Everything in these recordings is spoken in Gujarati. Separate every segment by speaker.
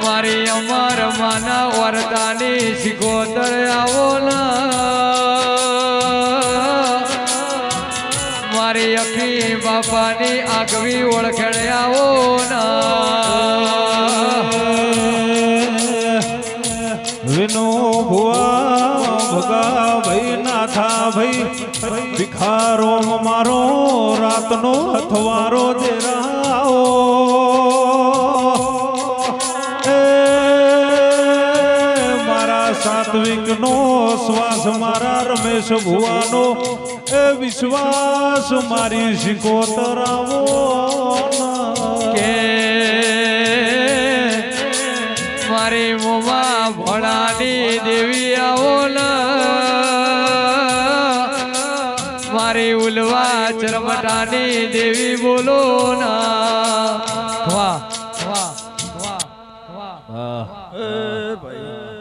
Speaker 1: મારી અમર માના વરદાની શિકોતર આવો મારી અખી બાપાની આગવી ઓળખડે આવો
Speaker 2: વિનો ભુવા ભગા ભાઈ નાથા ભાઈ ભિખારો મારો રાતનો હથવારો દેરાઓ સાત્વિક નો શ્વાસ મારા રમેશ ભુવાનો એ વિશ્વાસ મારી શિકોતરાવો
Speaker 1: કે મારી મોમાં ભોળાની દેવી આવો મારી ઉલવા ચરમટાની દેવી બોલો ના વાહ વાહ વાહ વાહ
Speaker 2: ભાઈ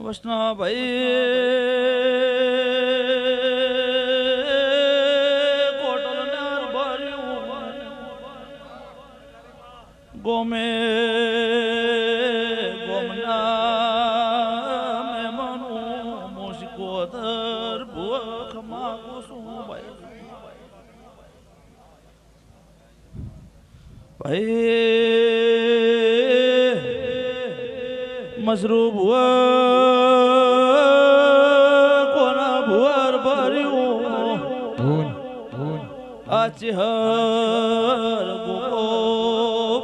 Speaker 2: વૈષ્ણવ ભાઈ કોટલનાર ભર્યું ગોમે ગોમના મેમનું મુશકોદર ભૂખ માગું છું ભાઈ મસરૂ કોના ભુવર ભર્યું આચહર ગો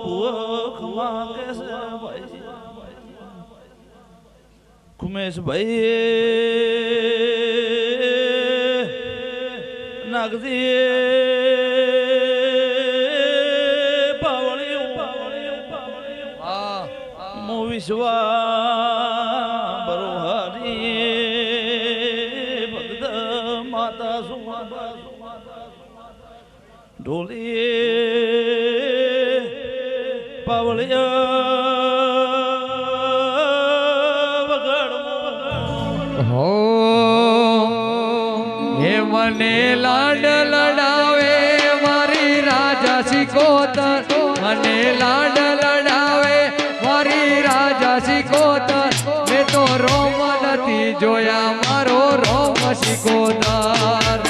Speaker 2: ભુખ માંગે છે ભાઈ ખુમેશ ભાઈ નાગદી વિશ્વા બરોહારી ભગત માતા સુમા ઢોલી પાવળિયા વગડ
Speaker 1: હો હે મને લાડ લડાવે મારી રાજા શિકોતર મને લાડ લડાવે મારી રાજા શિકોતર મેં તો રોમ નથી જોયા મારો રોમ શિકોતર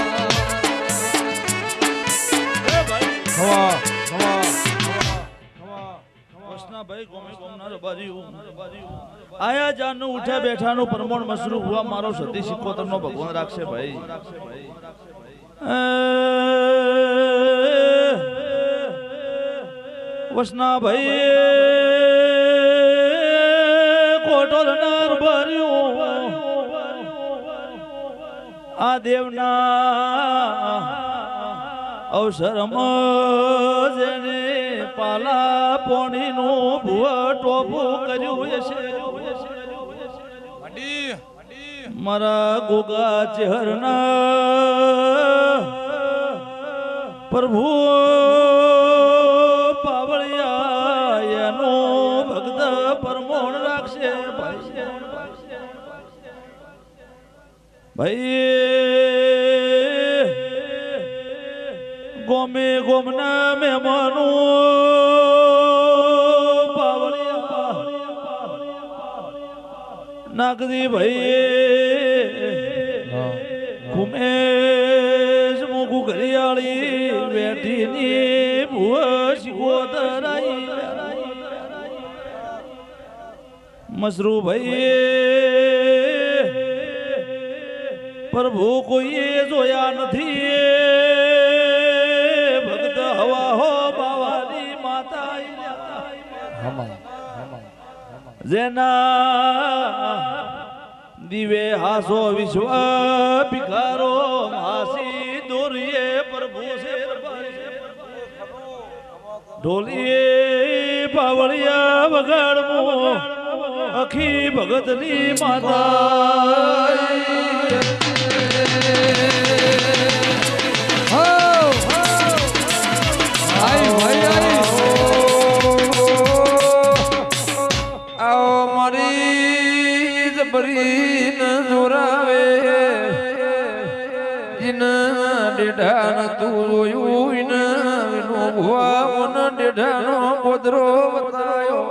Speaker 2: આયા જાનનું ઉઠ્યા બેઠાનું પરમોણ મસરૂ હુआ મારો સતી શિકોતર નો ભગવાન રાખશે ભાઈ વસના ભાઈ કોટલનાર ભર્યું આ દેવના અવસરમાં જેને પાલા પોણીનું ભુવા ટોપું કર્યું છે મારા ગોગા ચહેરના પ્રભુ પાવળિયા એનો ભક્ત પરમોણ રાખશે ભાઈ ગોમે ગોમના મહેમાનો પાવળિયા નાગદી ભાઈ કુમેશ મુકુ ઘરિયાળી બેઠીની ભુવા શિકોતર મસરૂ ભાઈ પ્રભુ કોઈએ જોયા નથી ભક્ત હવા હો બાવાની માતા જેના દિવે હાસો વિશ્વ ભિખારો હાસી દોરીએ પ્રભુ છે ઢોલીએ પાવળિયા વગાડમો અખી ભગતની માતા
Speaker 3: ભરીને જોરાવે ઇના ડેઢાન તું જોયું ઇના ભુવા મન ડેઢાનો પોદરો બતાયો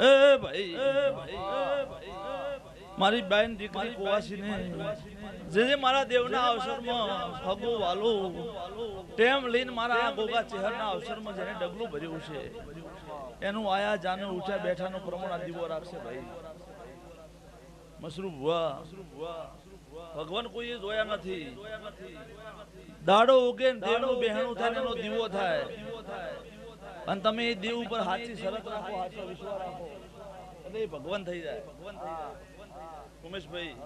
Speaker 2: એ ભાઈ મારી બેન દીકરી કુવાસીને જે મારા દેવના અવસરમાં ફગુ વાલો ટેમ લઈને મારા આ ગોગા ચહેરના અવસરમાં જેને ડગલું ભર્યું છે એનું આયા જાને ઉઠ્યા બેઠાનું પ્રમાણ આ દીવો રાખશે ભાઈ મસરૂ ભુવા ભગવાન કોઈએ જોયા નથી દાડો ઉગે ને દેવનું બહેણું થાય ને એનો દીવો થાય અને તમે એ દેવ ઉપર હાચી શરત રાખો હાચો વિશ્વાસ રાખો એટલે એ ભગવાન થઈ જાય ઉમેશભાઈ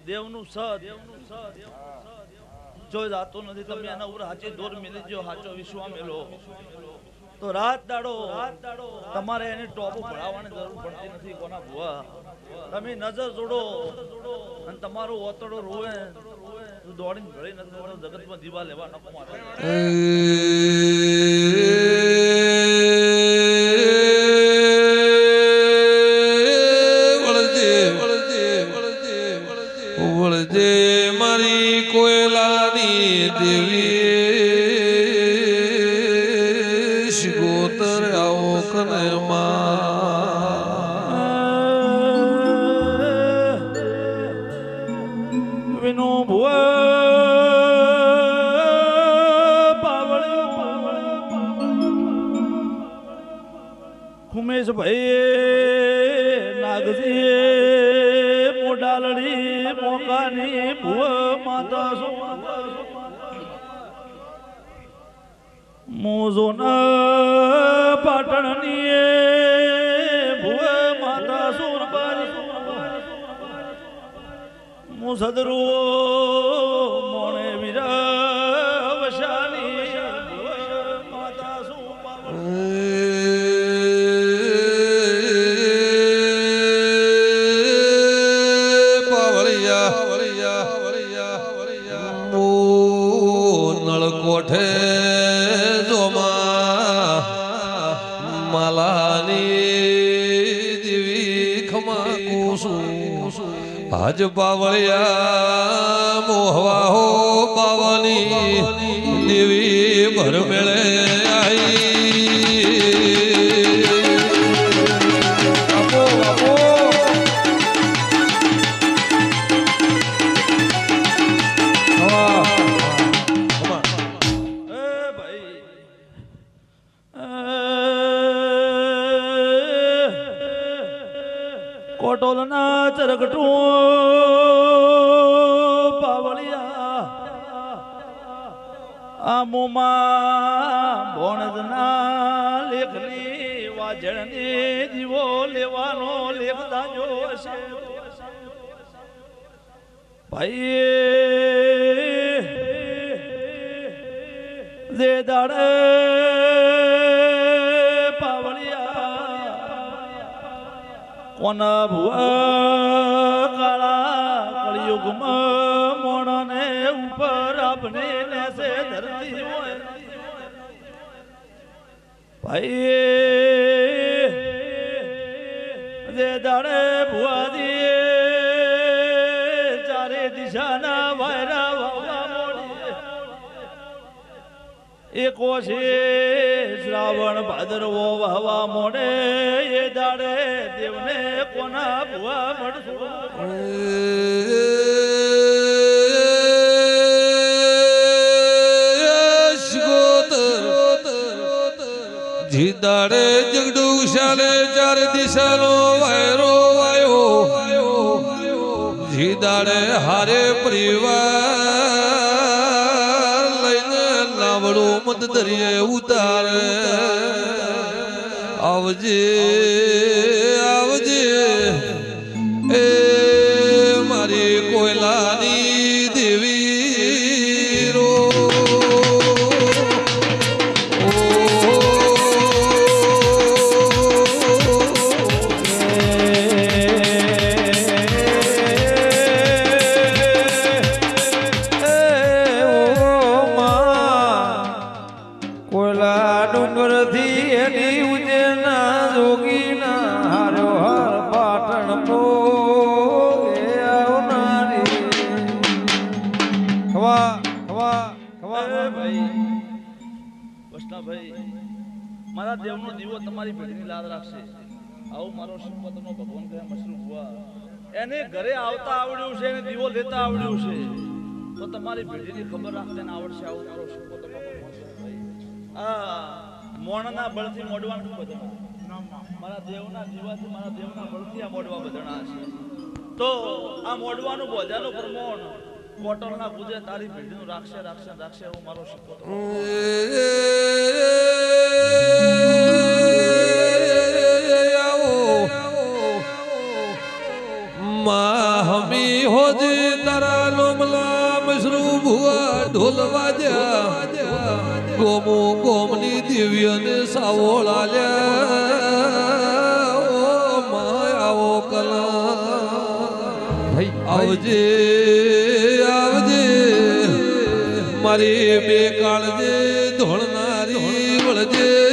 Speaker 2: દેવનું જો જાતો નથી તમે એના ઉપર હાચી દોર મેલી જો હાચો વિશ્વાસ મેલો તો રાત દાડો તમારે એને ટોપ ભરાવવાની જરૂર પડતી નથી કોના ભુવા તમે નજર જોડો અને તમારો ઓતડો રોવે દોડીને ભળી નથી જગતમાં દીવા લેવા નકો મારે
Speaker 3: વળજે મારી કોયલાની દેવી શિગોતર આવો કને
Speaker 2: વિનો ભુવા ઉમેશ ભાઈ નાગજી મોડાલડી મોકાની ભુવા માતા મોજોના પાટણની ભુવા માતા સુરબારી મુસદરો મોણે વીરા વશાની માતા
Speaker 3: નળકોઠે જોમા માલાની દેવી ખમા કુસુમ આજ પાવળિયા મોહવા હો પાવાની દેવી ભર મેળે કોટોલના ચરકટું પાવળિયા આ મોમાં ભોણજના લેખની વાજળની દીવો લેવાનો લેખ દાજો હશે ભાઈ જે દાડે કોના ભુવા કાળા કળિયુગમાં મોણને ઉપર આપણે નેસે ધરતી હોય ભાઈ જે દાડે ભુવાજી ચારે દિશાના વાયરા વાવા મોડી એકો છે શ્રાવણ ભાદરવો વાવા મોડે એ દાડે દેવને કોના ભુવા મળશું જી દાડે જગડું શાલે ચાર દિશાનો વાયરો વાયો જી દાડે હારે પરિવાર લઈને લાવડો મત દરિયે ઉતારે આવજે આવજે એ મારી કોયલાની દેવી રો કોયલા ડુંગર થી એની ઉજના
Speaker 2: મારા દેવનો દીવો તમારી પેઢીની લાદ રાખશે. આવું મારો શિવપતનો ભગવાન કહે મશરૂ બુઆ. એને ઘરે આવતા આવડ્યું છે, એને દીવો લેતા આવડ્યું છે, તો તમારી પેઢીની ખબર રાખતે ને આવડશે. આવું મારો શિવપતનો ભગવાન કહે ભાઈ. આ મોણના બળથી મોડવાનું બધણા, મારા દેવના દીવાથી, મારા દેવના બળથી આ મોડવા બધણા છે. તો આ મોડવાનું બોધાનું પ્રમાણ કોટરના કુદે તારી પેઢીનું રાખશે રાખશે રાખશે એવું મારો શિવપત.
Speaker 4: હમી હોજી તારા લોમલા મશરૂ ભુવા ઢોલ વાજ્યા, ગોમો ગોમની દિવ્યને સાવોળાલ્યા. ઓ માયાઓ કલા આવજે આવજે મારી બે કાળજે ધોળનારી વળજે.